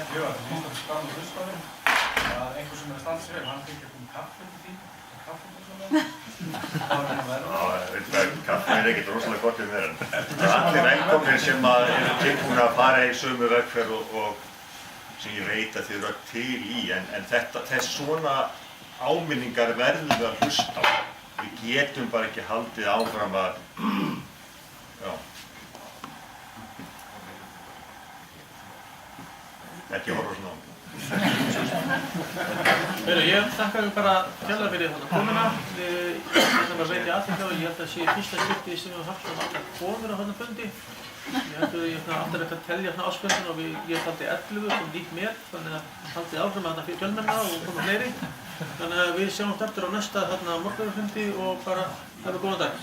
Já, það er mjög gaman að hlusta á þeim. Að einhver sem er að standa sér vel, hann fengir um kaffi undir því. Kaffi og svona. Það var hérna verður. Kaffi er ekkert rosalega gott um þér. Það er allir velkomnir sem eru tilbúin að fara í sömu vegferð og sem ég veit að þið eru öll til í. En þess svona áminningar verðum við að hlusta á. Við getum bara ekki haldið áfram að... Já. Ekki horfa svona á mig. Ég þakka ykkur bara kærlega fyrir komuna. Ég bara veit aðeins og ég held að það sé fyrsta skipti sem við höfum haft allar konur á þarna fundi. Ég held að ég áttar ekki að telja áspjöldin og ég taldi 11 sem líkt mér, þannig að haldið áfram að þetta fjölmenna og koma fleiri. Þannig að við sjáumst eftir á næsta morgunarfundi og bara hafa góðan dag.